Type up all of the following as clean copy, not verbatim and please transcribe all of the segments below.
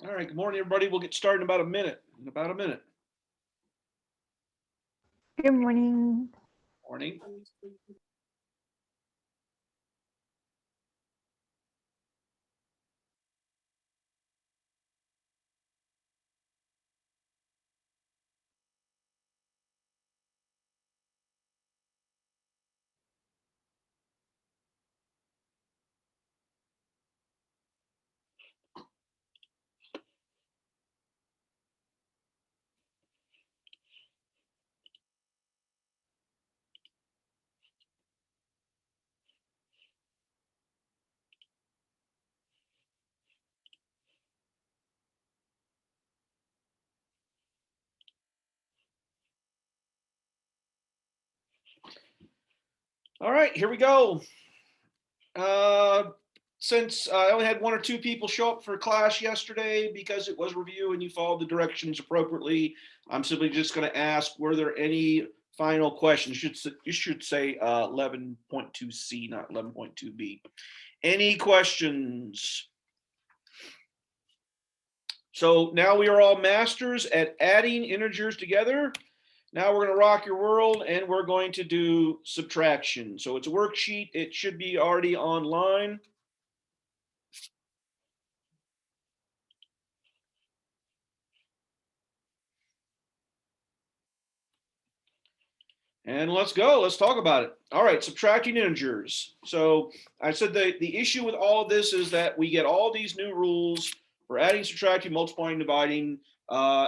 All right, good morning, everybody. We'll get started in about a minute. Good morning. Morning. All right, here we go. Since I only had one or two people show up for class yesterday because it was review and you followed the directions appropriately, I'm simply just going to ask, were there any final questions? You should say 11.2C, not 11.2B. Any questions? So now we are all masters at adding integers together. Now we're going to rock your world and we're going to do subtraction. So it's a worksheet. It should be already online. And let's go. Let's talk about it. All right, subtracting integers. So I said the issue with all of this is that we get all these new rules for adding, subtracting, multiplying, dividing,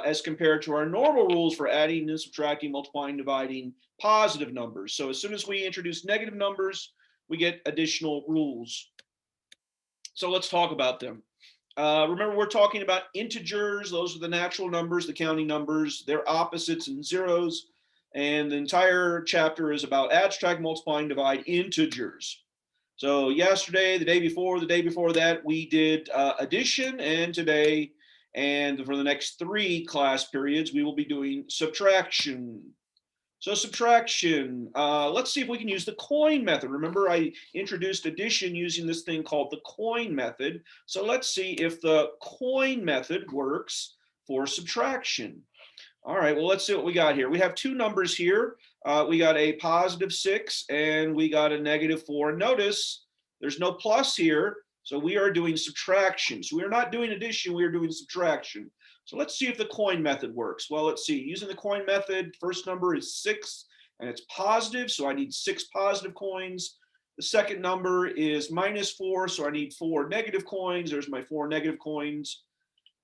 as compared to our normal rules for adding and subtracting, multiplying, dividing positive numbers. So as soon as we introduce negative numbers, we get additional rules. So let's talk about them. Remember, we're talking about integers. Those are the natural numbers, the counting numbers. They're opposites and zeros. And the entire chapter is about add, subtract, multiply, and divide integers. So yesterday, the day before that, we did addition, and today, and for the next 3 class periods, we will be doing subtraction. So subtraction, let's see if we can use the coin method. Remember, I introduced addition using this thing called the coin method. So let's see if the coin method works for subtraction. All right, well, let's see what we got here. We have 2 numbers here. We got a positive 6 and we got a negative 4. Notice there's no plus here, so we are doing subtraction. So we are not doing addition, we are doing subtraction. So let's see if the coin method works. Well, let's see. Using the coin method, first number is 6 and it's positive, so I need 6 positive coins. The second number is minus 4, so I need 4 negative coins. There's my 4 negative coins.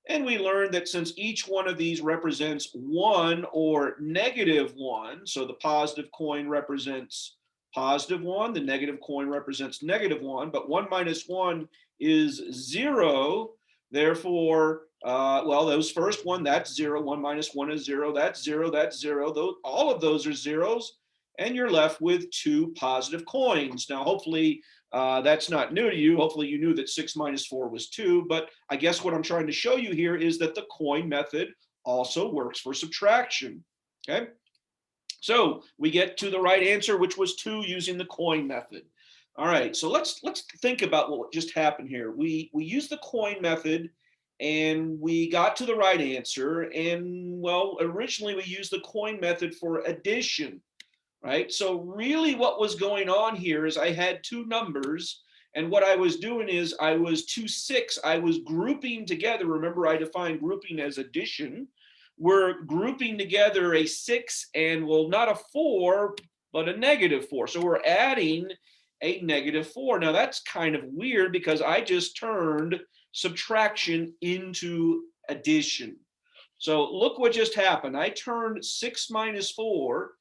And we learned that since each one of these represents 1 or negative 1, so the positive coin represents positive 1, the negative coin represents negative 1, but 1 minus 1 is 0. Therefore, well, those first one, that's 0. 1 minus 1 is 0. That's 0. That's 0. All of those are zeros. And you're left with 2 positive coins. Now, hopefully, that's not new to you. Hopefully you knew that 6 minus 4 was 2. But I guess what I'm trying to show you here is that the coin method also works for subtraction. Okay. So we get to the right answer, which was 2 using the coin method. All right, so let's think about what just happened here. We used the coin method and we got to the right answer. And well, originally we used the coin method for addition, right? So really what was going on here is I had 2 numbers, and what I was doing is I was 2 6, I was grouping together. Remember, I defined grouping as addition. We're grouping together a 6 and, well, not a 4, but a negative 4. So we're adding a negative 4. Now that's kind of weird because I just turned subtraction into addition. So look what just happened. I turned 6 minus 4,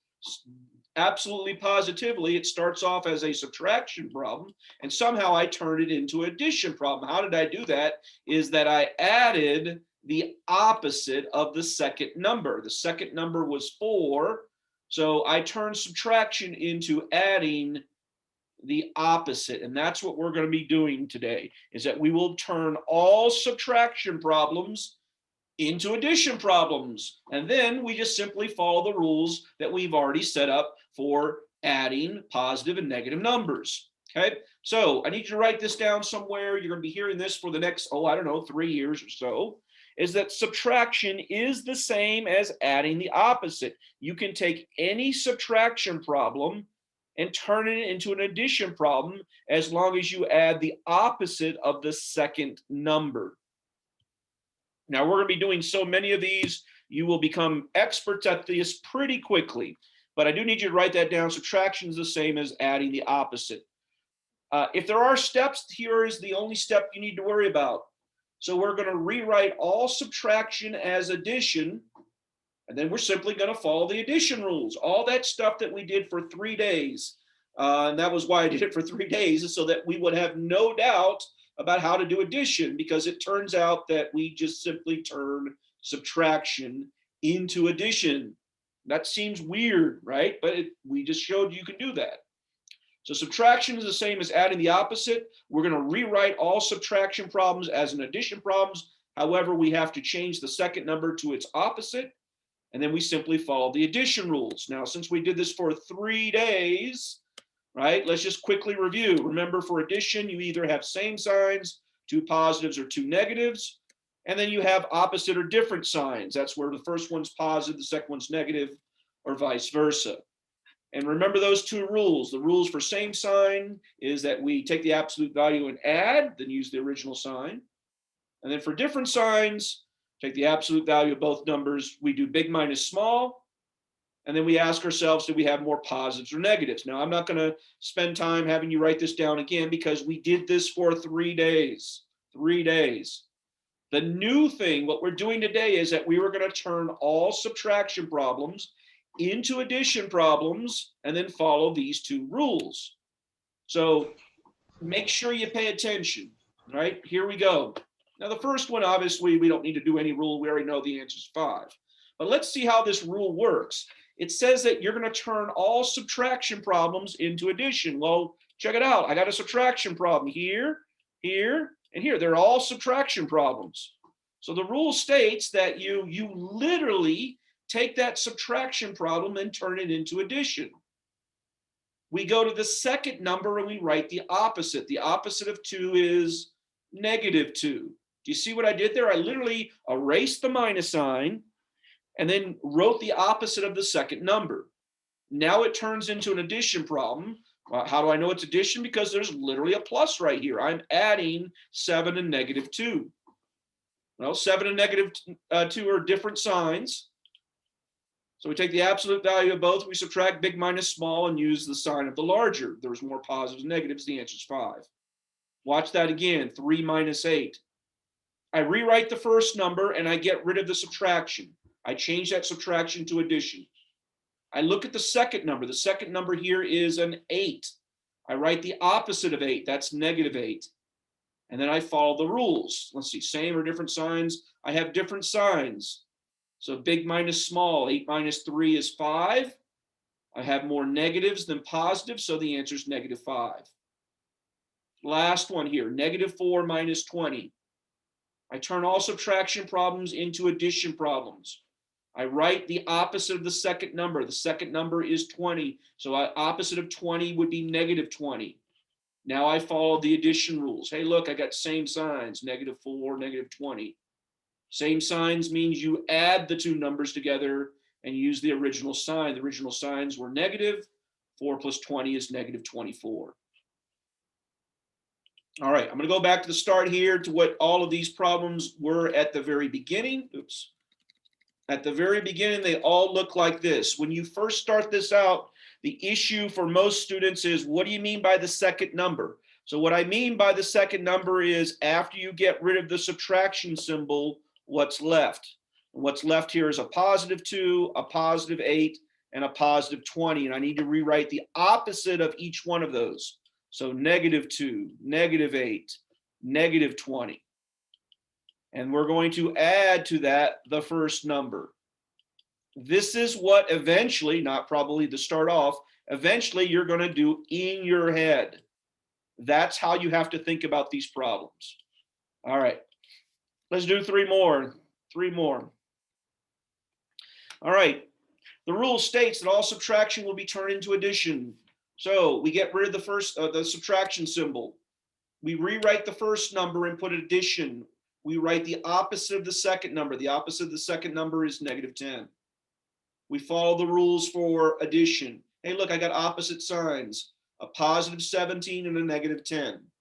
absolutely positively, it starts off as a subtraction problem, and somehow I turned it into an addition problem. How did I do that? Is that I added the opposite of the second number. The second number was 4, so I turned subtraction into adding the opposite, and that's what we're going to be doing today, is that we will turn all subtraction problems into addition problems. And then we just simply follow the rules that we've already set up for adding positive and negative numbers. Okay, so I need you to write this down somewhere. You're going to be hearing this for the next, I don't know, 3 years or so. is that subtraction is the same as adding the opposite. You can take any subtraction problem and turn it into an addition problem as long as you add the opposite of the second number. Now, we're going to be doing so many of these, you will become experts at this pretty quickly. But I do need you to write that down. Subtraction is the same as adding the opposite. If there are steps, here is the only step you need to worry about. So we're going to rewrite all subtraction as addition, and then we're simply going to follow the addition rules. All that stuff that we did for 3 days, and that was why I did it for 3 days, is so that we would have no doubt about how to do addition, because it turns out that we just simply turn subtraction into addition. That seems weird, right? But we just showed you can do that. So subtraction is the same as adding the opposite. We're going to rewrite all subtraction problems as an addition problems. However, we have to change the second number to its opposite, and then we simply follow the addition rules. Now, since we did this for 3 days, right, let's just quickly review. Remember, for addition, you either have same signs, 2 positives or 2 negatives, and then you have opposite or different signs. That's where the first one's positive, the second one's negative, or vice versa. And remember those 2 rules. The rules for same sign is that we take the absolute value and add, then use the original sign. And then for different signs, take the absolute value of both numbers. We do big minus small. And then we ask ourselves, do we have more positives or negatives? Now, I'm not going to spend time having you write this down again because we did this for 3 days. 3 days. The new thing, what we're doing today, is that we were going to turn all subtraction problems into addition problems and then follow these 2 rules. So make sure you pay attention, right? Here we go. Now, the first one, obviously, we don't need to do any rule. We already know the answer is 5. But let's see how this rule works. It says that you're going to turn all subtraction problems into addition. Well, check it out. I got a subtraction problem here, here, and here. They're all subtraction problems. So the rule states that you literally take that subtraction problem and turn it into addition. We go to the second number and we write the opposite. The opposite of 2 is negative 2. Do you see what I did there? I literally erased the minus sign and then wrote the opposite of the second number. Now it turns into an addition problem. How do I know it's addition? Because there's literally a plus right here. I'm adding 7 and negative 2. Well, 7 and negative 2 are different signs. So we take the absolute value of both, we subtract big minus small and use the sign of the larger. There's more positives and negatives, the answer is 5. Watch that again, 3 minus 8. I rewrite the first number and I get rid of the subtraction. I change that subtraction to addition. I look at the second number. The second number here is an 8. I write the opposite of 8, that's negative 8. And then I follow the rules. Let's see, same or different signs. I have different signs. So big minus small, 8 minus 3 is 5. I have more negatives than positives, so the answer is negative 5. Last one here, negative 4 minus 20. I turn all subtraction problems into addition problems. I write the opposite of the second number. The second number is 20, so opposite of 20 would be negative 20. Now I follow the addition rules. Hey, look, I got same signs, negative 4, negative 20. Same signs means you add the 2 numbers together and use the original sign. The original signs were negative. 4 plus 20 is negative 24. All right, I'm going to go back to the start here to what all of these problems were at the very beginning. Oops. At the very beginning, they all look like this. When you first start this out, the issue for most students is, what do you mean by the second number? So what I mean by the second number is after you get rid of the subtraction symbol, what's left? And what's left here is a positive 2, a positive 8, and a positive 20. And I need to rewrite the opposite of each one of those. So negative 2, negative 8, negative 20. And we're going to add to that the first number. This is what eventually, not probably to start off, eventually you're going to do in your head. That's how you have to think about these problems. All right, let's do 3 more. 3 more. All right, the rule states that all subtraction will be turned into addition. So we get rid of the first, the subtraction symbol. We rewrite the first number and put addition. we write the opposite of the second number. The opposite of the second number is -10. We follow the rules for addition. Hey, look, I got opposite signs, a +17 and a -10.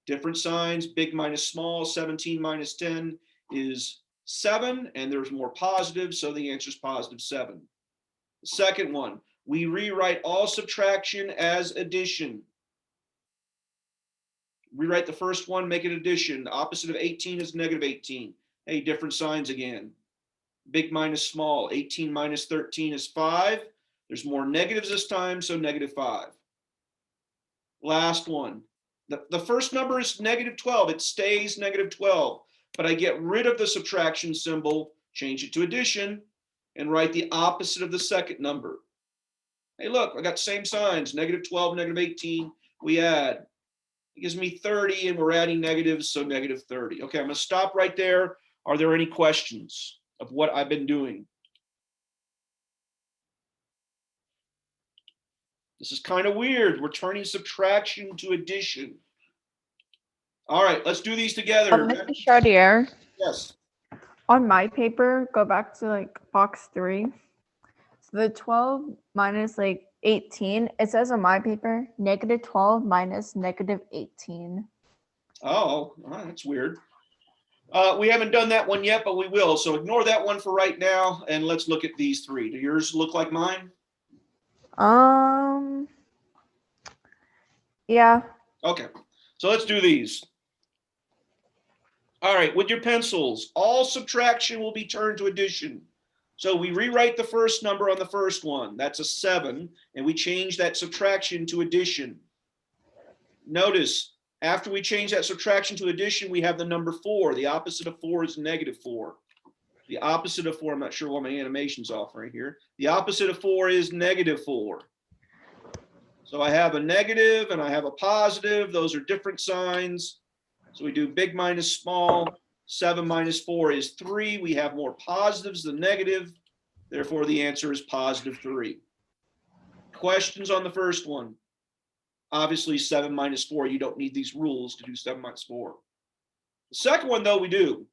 Different signs, big minus small, 17 minus 10 is 7, and there's more positives, so the answer is +7. The second one, we rewrite all subtraction as addition. Rewrite the first one, make it addition. The opposite of 18 is -18. Hey, different signs again. Big minus small, 18 minus 13 is 5. There's more negatives this time, so -5. Last one. The first number is -12. It stays -12, but I get rid of the subtraction symbol, change it to addition, and write the opposite of the second number. Hey, look, I got same signs, -12, -18. We add. It gives me 30, and we're adding negatives, so -30. Okay, I'm going to stop right there. Are there any questions of what I've been doing? This is kind of weird. We're turning subtraction to addition. All right, let's do these together. Mr. Chartier, Yes. on my paper, go back to like box 3. So the 12 minus like 18, it says on my paper, -12 minus -18. Oh, that's weird. We haven't done that one yet, but we will. So ignore that one for right now, and let's look at these three. Do yours look like mine? Yeah. Okay, so let's do these. All right, with your pencils, all subtraction will be turned to addition. So we rewrite the first number on the first one. That's a 7, and we change that subtraction to addition. Notice, after we change that subtraction to addition, we have the number 4. The opposite of 4 is -4. The opposite of 4, I'm not sure why my animation's off right here. The opposite of 4 is -4. So I have a negative and I have a positive. Those are different signs. So we do big minus small. 7 minus 4 is 3. We have more positives than negative. Therefore, the answer is +3. Questions on the first one? Obviously, 7 minus 4, you don't need these rules to do 7 minus 4. The second one, though, we do.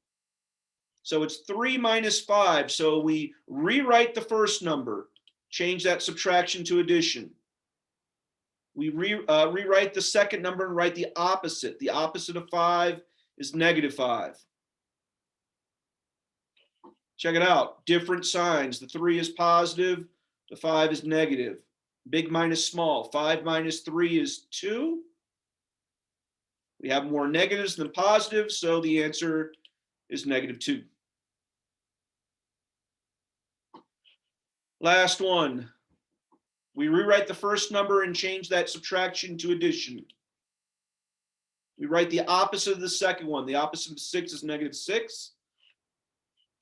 So it's 3 minus 5. So we rewrite the first number, change that subtraction to addition. We rewrite the second number and write the opposite. The opposite of 5 is -5. Check it out. Different signs. The 3 is positive. The 5 is negative. Big minus small. 5 minus 3 is 2. We have more negatives than positives, so the answer is -2. Last one. We rewrite the first number and change that subtraction to addition. We write the opposite of the second one. The opposite of 6 is -6.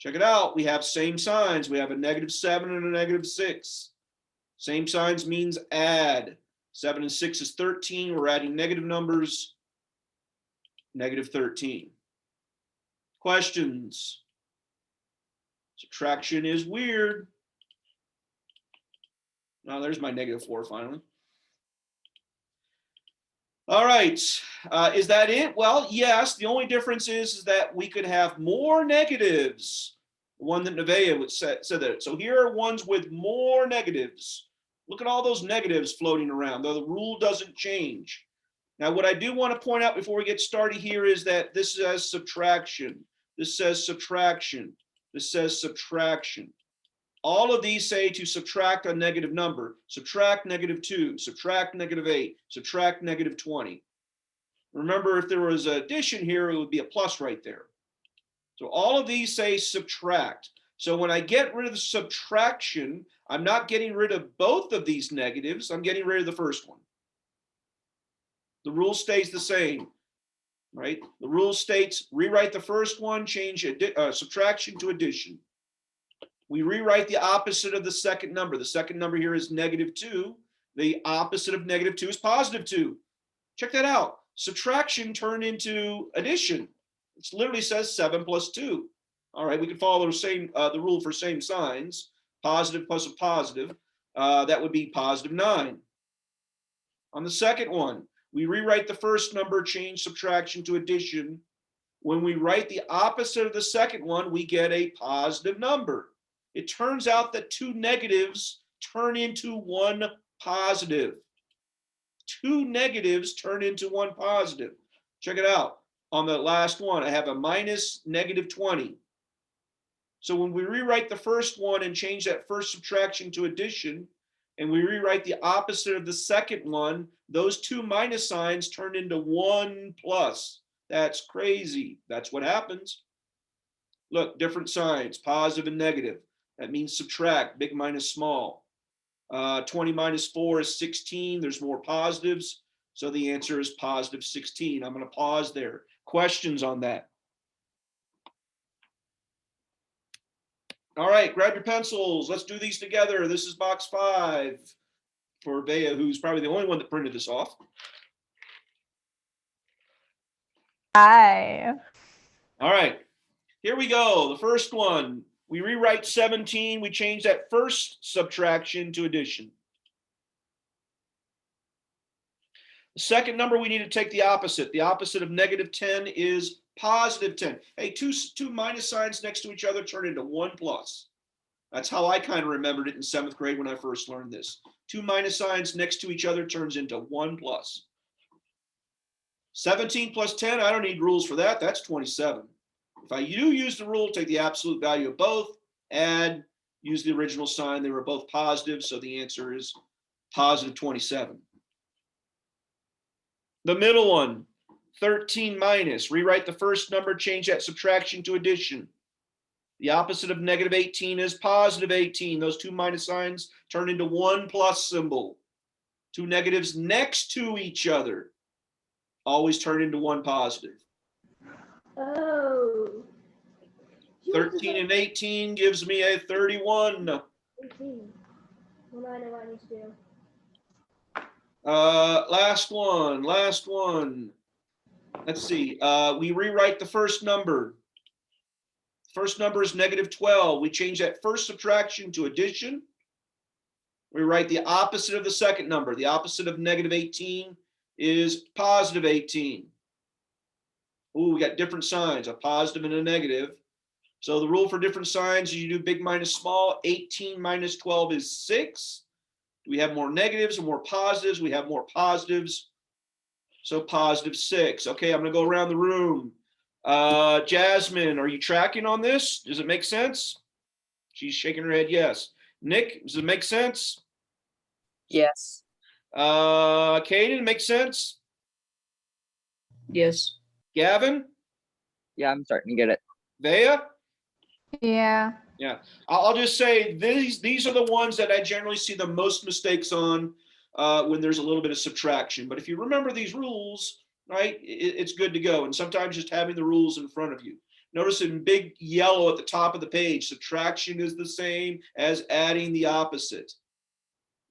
Check it out. We have same signs. We have a -7 and a -6. Same signs means add. 7 and 6 is 13. We're adding negative numbers. -13. Questions? Subtraction is weird. Now there's my -4 finally. All right, is that it? Well, yes, the only difference is that we could have more negatives. The one that Nevaeh would said that. So here are ones with more negatives. Look at all those negatives floating around, though the rule doesn't change. Now, what I do want to point out before we get started here is that this says subtraction. This says subtraction. This says subtraction. All of these say to subtract a negative number. Subtract -2, subtract -8, subtract -20. Remember, if there was addition here, it would be a plus right there. So all of these say subtract. So when I get rid of the subtraction, I'm not getting rid of both of these negatives. I'm getting rid of the first one. The rule stays the same, right? The rule states rewrite the first one, change subtraction to addition. We rewrite the opposite of the second number. The second number here is -2. The opposite of -2 is +2. Check that out. Subtraction turned into addition. It literally says 7 plus 2. All right, we can follow the rule for same signs. Positive plus a positive. That would be +9. On the second one, we rewrite the first number, change subtraction to addition. When we write the opposite of the second one, we get a positive number. It turns out that two negatives turn into one positive. Two negatives turn into one positive. Check it out. On the last one, I have a minus negative 20. So when we rewrite the first one and change that first subtraction to addition, and we rewrite the opposite of the second one, those two minus signs turn into one plus. That's crazy. That's what happens. Look, different signs, positive and negative. That means subtract, big minus small. 20 minus 4 is 16. There's more positives. So the answer is positive 16. I'm going to pause there. Questions on that? All right, grab your pencils. Let's do these together. This is box 5 for Bea, who's probably the only one that printed this off. Hi. All right, here we go. The first one, we rewrite 17. We change that first subtraction to addition. The second number, we need to take the opposite. The opposite of negative 10 is positive 10. Hey, two minus signs next to each other turn into one plus. That's how I kind of remembered it in 7th grade when I first learned this. Two minus signs next to each other turns into one plus. 17 plus 10, I don't need rules for that. That's 27. If I do use the rule, take the absolute value of both, add, use the original sign. They were both positive, so the answer is positive 27. The middle one, 13 minus. Rewrite the first number, change that subtraction to addition. The opposite of negative 18 is positive 18. Those two minus signs turn into one plus symbol. Two negatives next to each other always turn into one positive. Oh. 13 and 18 gives me a 31. 18. Well, I know what I need to do. Last one. Let's see. We rewrite the first number. First number is negative 12. We change that first subtraction to addition. We write the opposite of the second number. The opposite of negative 18 is positive 18. Ooh, we got different signs, a positive and a negative. So the rule for different signs is you do big minus small. 18 minus 12 is 6. Do we have more negatives or more positives? We have more positives. So positive 6. Okay, I'm going to go around the room. Jasmine, are you tracking on this? Does it make sense? She's shaking her head yes. Nick, does it make sense? Yes. Caden, make sense? Yes. Gavin? Yeah, I'm starting to get it. Vea? Yeah. Yeah, I'll just say these are the ones that I generally see the most mistakes on when there's a little bit of subtraction. But if you remember these rules, right, it's good to go. And sometimes just having the rules in front of you. Notice in big yellow at the top of the page, subtraction is the same as adding the opposite.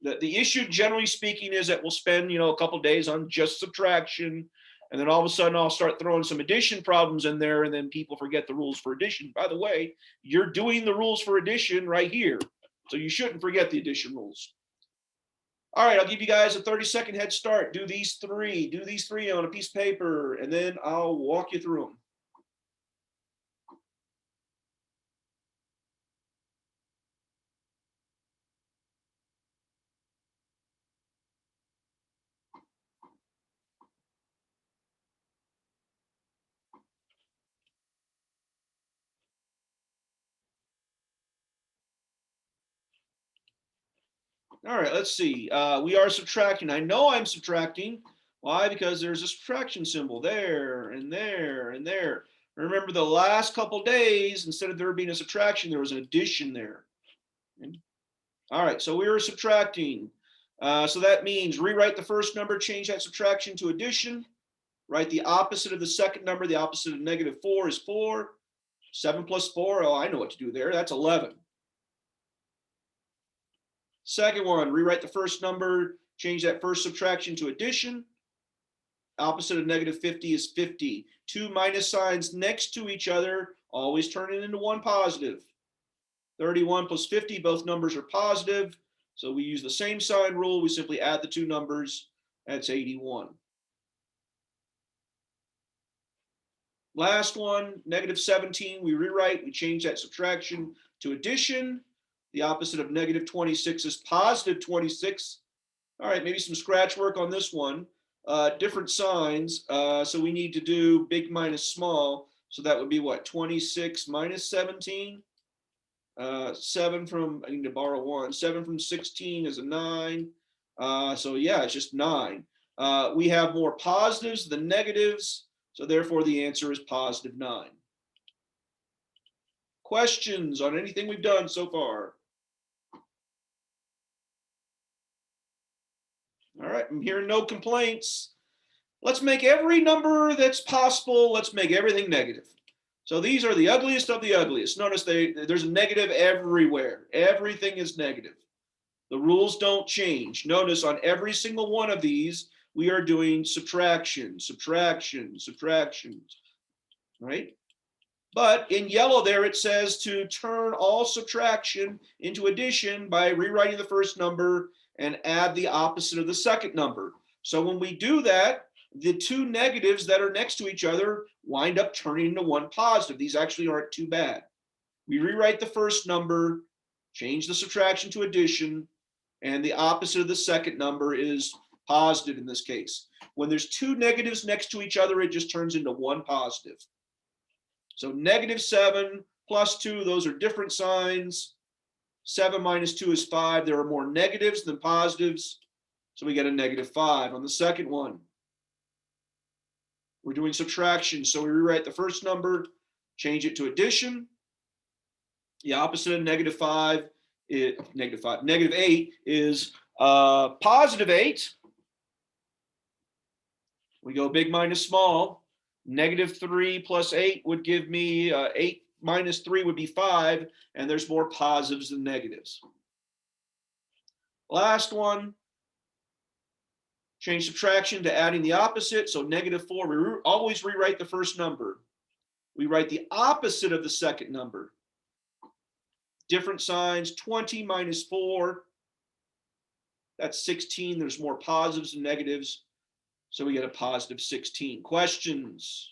The issue, generally speaking, is that we'll spend a couple days on just subtraction. And then all of a sudden I'll start throwing some addition problems in there, and then people forget the rules for addition. By the way, you're doing the rules for addition right here. So you shouldn't forget the addition rules. All right, I'll give you guys a 30-second head start. Do these three on a piece of paper, and then I'll walk you through them. All right, let's see. We are subtracting. I know I'm subtracting. Why? Because there's a subtraction symbol there and there and there. Remember the last couple days, instead of there being a subtraction, there was an addition there. All right, so we were subtracting. So that means rewrite the first number, change that subtraction to addition. Write the opposite of the second number. The opposite of negative 4 is 4. 7 plus 4, oh, I know what to do there. That's 11. Second one, rewrite the first number, change that first subtraction to addition. Opposite of negative 50 is 50. Two minus signs next to each other always turn it into one positive. 31 plus 50, both numbers are positive. So we use the same sign rule. We simply add the two numbers. That's 81. Last one, negative 17, we rewrite, we change that subtraction to addition. The opposite of negative 26 is positive 26. All right, maybe some scratch work on this one. Different signs, so we need to do big minus small. So that would be what, 26 minus 17? 7 from, I need to borrow 1. 7 from 16 is a 9. So yeah, it's just 9. We have more positives than negatives, so therefore the answer is positive 9. Questions on anything we've done so far? All right, I'm hearing no complaints. Let's make every number that's possible, let's make everything negative. So these are the ugliest of the ugliest. Notice there's a negative everywhere. Everything is negative. The rules don't change. Notice on every single one of these, we are doing subtraction, subtraction, subtraction, right? But in yellow there, it says to turn all subtraction into addition by rewriting the first number and add the opposite of the second number. So when we do that, the two negatives that are next to each other wind up turning into one positive. These actually aren't too bad. We rewrite the first number, change the subtraction to addition, and the opposite of the second number is positive in this case. When there's two negatives next to each other, it just turns into one positive. So negative 7 plus 2, those are different signs. 7 minus 2 is 5. There are more negatives than positives. So we get a negative 5 on the second one. We're doing subtraction, so we rewrite the first number, change it to addition. The opposite of negative 8 is positive 8. We go big minus small. Negative 3 plus 8 would give me 8 minus 3 would be 5, and there's more positives than negatives. Last one. Change subtraction to adding the opposite. So negative 4, we always rewrite the first number. We write the opposite of the second number. Different signs, 20 minus 4. That's 16. There's more positives than negatives. So we get a positive 16. Questions?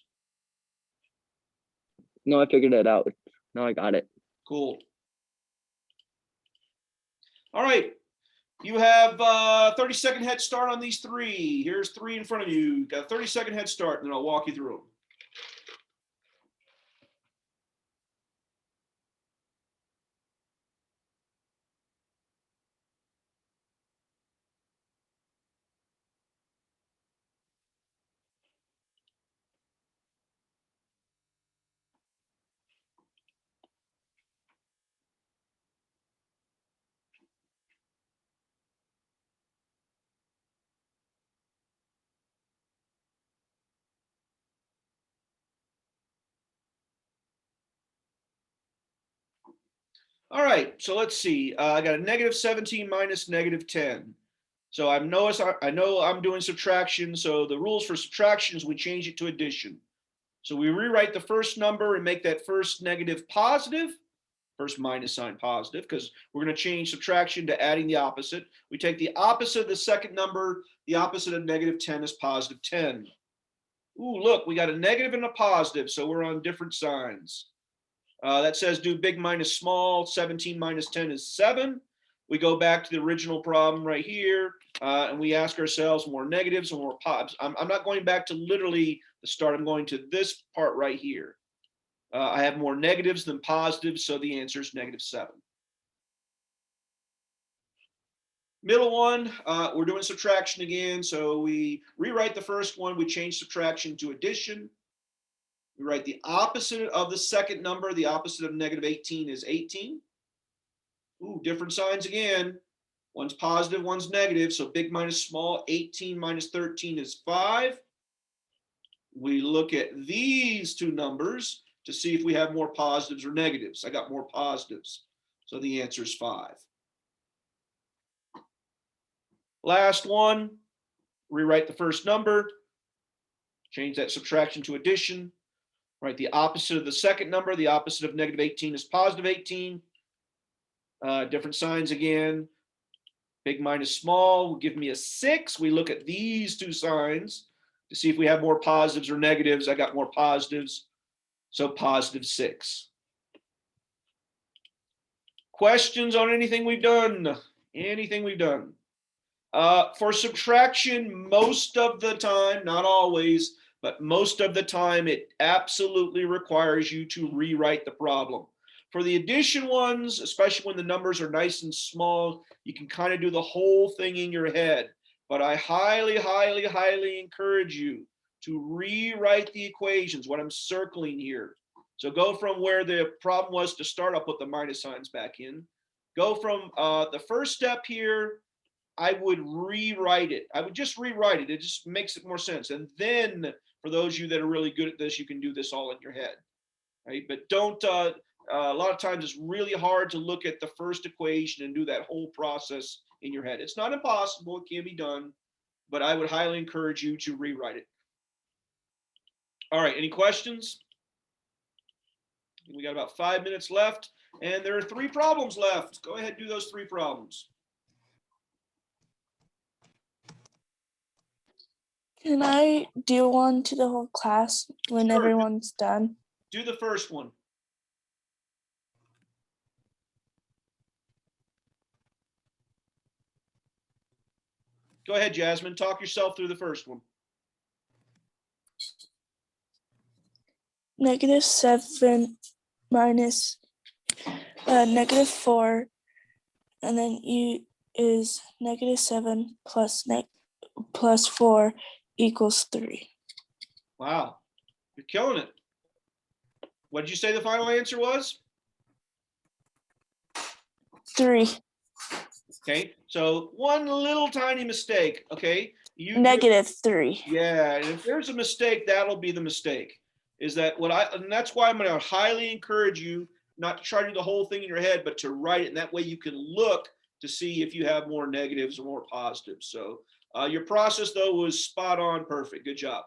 No, I figured it out. No, I got it. Cool. All right. You have 30-second head start on these three. Here's 3 in front of you. You've got a 30-second head start, and then I'll walk you through them. All right, so let's see. I got a negative 17 minus negative 10. So I know I'm doing subtraction. So the rules for subtraction is we change it to addition. So we rewrite the first number and make that first negative positive, first minus sign positive, because we're going to change subtraction to adding the opposite. We take the opposite of the second number. The opposite of negative 10 is positive 10. Ooh, look, we got a negative and a positive, so we're on different signs. That says do big minus small. 17 minus 10 is 7. We go back to the original problem right here, and we ask ourselves more negatives or more positives. I'm not going back to literally the start. I'm going to this part right here. I have more negatives than positives, so the answer is negative 7. Middle one, we're doing subtraction again. So we rewrite the first one. We change subtraction to addition. We write the opposite of the second number. The opposite of negative 18 is 18. Ooh, different signs again. One's positive, one's negative. So big minus small, 18 minus 13 is 5. We look at these two numbers to see if we have more positives or negatives. I got more positives. So the answer is 5. Last one, rewrite the first number. Change that subtraction to addition. Right, the opposite of the second number, the opposite of negative 18 is positive 18. Different signs again. Big minus small will give me a 6. We look at these two signs to see if we have more positives or negatives. I got more positives. So positive 6. Questions on anything we've done? Anything we've done? For subtraction, most of the time, not always, but most of the time, it absolutely requires you to rewrite the problem. For the addition ones, especially when the numbers are nice and small, you can kind of do the whole thing in your head. But I highly, highly, highly encourage you to rewrite the equations, what I'm circling here. So go from where the problem was to start, I'll put the minus signs back in. Go from the first step here, I would rewrite it. I would just rewrite it. It just makes it more sense. And then for those of you that are really good at this, you can do this all in your head, right? But don't, a lot of times it's really hard to look at the first equation and do that whole process in your head. It's not impossible, it can be done, but I would highly encourage you to rewrite it. All right, any questions? We got about 5 minutes left, and there are 3 problems left. Go ahead and do those 3 problems. Can I do one to the whole class when Sure. everyone's done? Do the first one. Go ahead, Jasmine. Talk yourself through the first one. -7 minus -4, and then u is -7 plus 4 equals 3. Wow, you're killing it. What did you say the final answer was? 3. Okay, so one little tiny mistake, okay? -3. Yeah, and if there's a mistake, that'll be the mistake. Is that and that's why I'm gonna highly encourage you not to try to do the whole thing in your head, but to write it, and that way you can look to see if you have more negatives or more positives. So your process though was spot on, perfect, good job.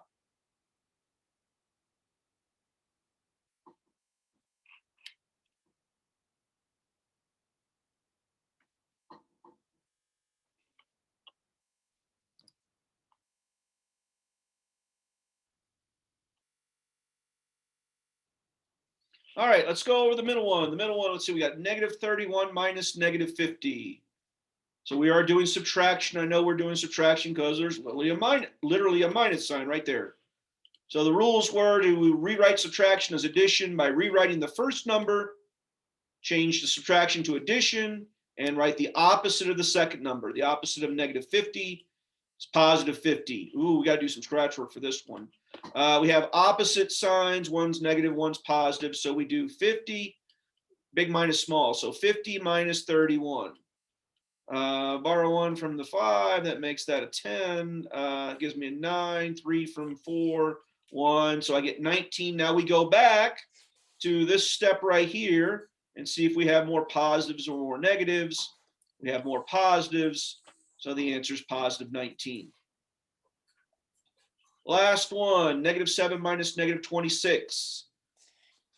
All right, let's go over the middle one. The middle one, let's see, we got -31 minus -50. So we are doing subtraction. I know we're doing subtraction because there's literally a minus sign right there. So the rules were to rewrite subtraction as addition by rewriting the first number, change the subtraction to addition, and write the opposite of the second number. The opposite of -50 is +50. Ooh, we got to do some scratch work for this one. We have opposite signs. One's negative, one's positive. So we do 50, big minus small. So 50 minus 31. Borrow 1 from the 5. That makes that a 10. Gives me a 9. 3 from 4. 1. So I get 19. Now we go back to this step right here and see if we have more positives or more negatives. We have more positives. So the answer is +19. Last one, -7 minus -26.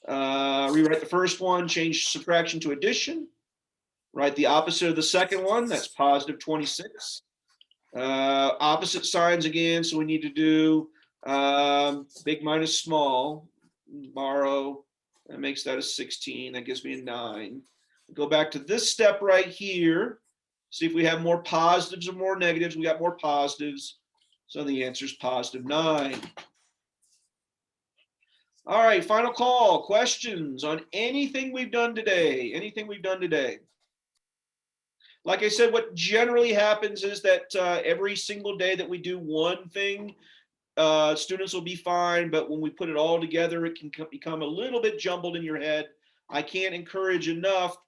Rewrite the first one, change subtraction to addition. Write the opposite of the second one, that's +26. Opposite signs again, so we need to do big minus small. Borrow, that makes that a 16, that gives me a 9. Go back to this step right here, see if we have more positives or more negatives. We got more positives. So the answer is +9. All right, final call. Questions on anything we've done today? Anything we've done today? Like I said, what generally happens is that every single day that we do one thing, students will be fine. But when we put it all together, it can become a little bit jumbled in your head. I can't encourage enough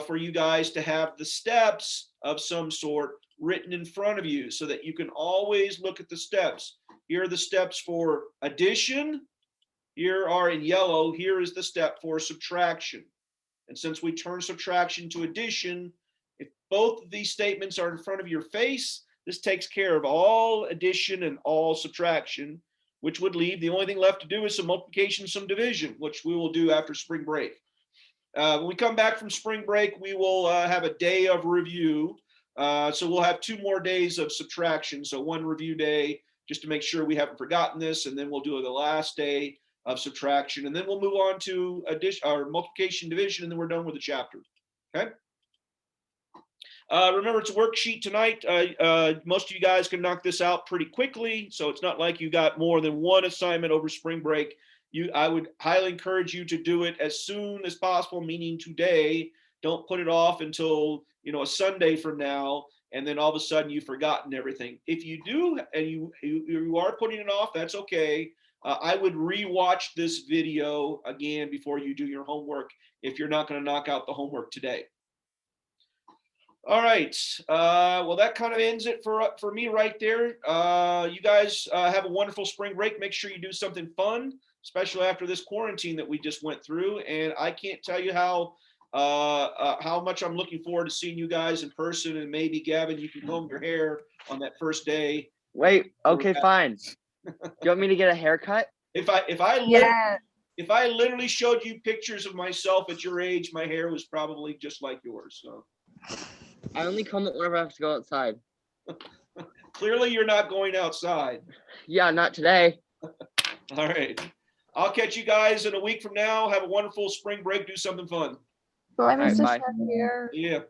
for you guys to have the steps of some sort written in front of you so that you can always look at the steps. Here are the steps for addition. Here are in yellow, here is the step for subtraction. And since we turn subtraction to addition, if both of these statements are in front of your face, this takes care of all addition and all subtraction, which would leave the only thing left to do is some multiplication, some division, which we will do after spring break. When we come back from spring break, we will have a day of review. So we'll have 2 more days of subtraction. So one review day just to make sure we haven't forgotten this, and then we'll do the last day of subtraction, and then we'll move on to addition or multiplication, division, and then we're done with the chapter. Okay. Remember, it's a worksheet tonight. Most of you guys can knock this out pretty quickly, so it's not like you got more than one assignment over spring break. I would highly encourage you to do it as soon as possible, meaning today. Don't put it off until a Sunday from now, and then all of a sudden you've forgotten everything. If you do, and you are putting it off, that's okay. I would rewatch this video again before you do your homework if you're not going to knock out the homework today. All right. Well, that kind of ends it for me right there. You guys have a wonderful spring break. Make sure you do something fun, especially after this quarantine that we just went through. And I can't tell you how much I'm looking forward to seeing you guys in person. And maybe, Gavin, you can comb your hair on that first day. Wait, okay, fine. You want me to get a haircut? If I literally showed you pictures of myself at your age, my hair was probably just like yours. So I only comb it whenever I have to go outside. clearly you're not going outside. Yeah, not today. All right. I'll catch you guys in a week from now. Have a wonderful spring break. Do something fun. Bye, right, Mr. bye. Shakir. Yeah.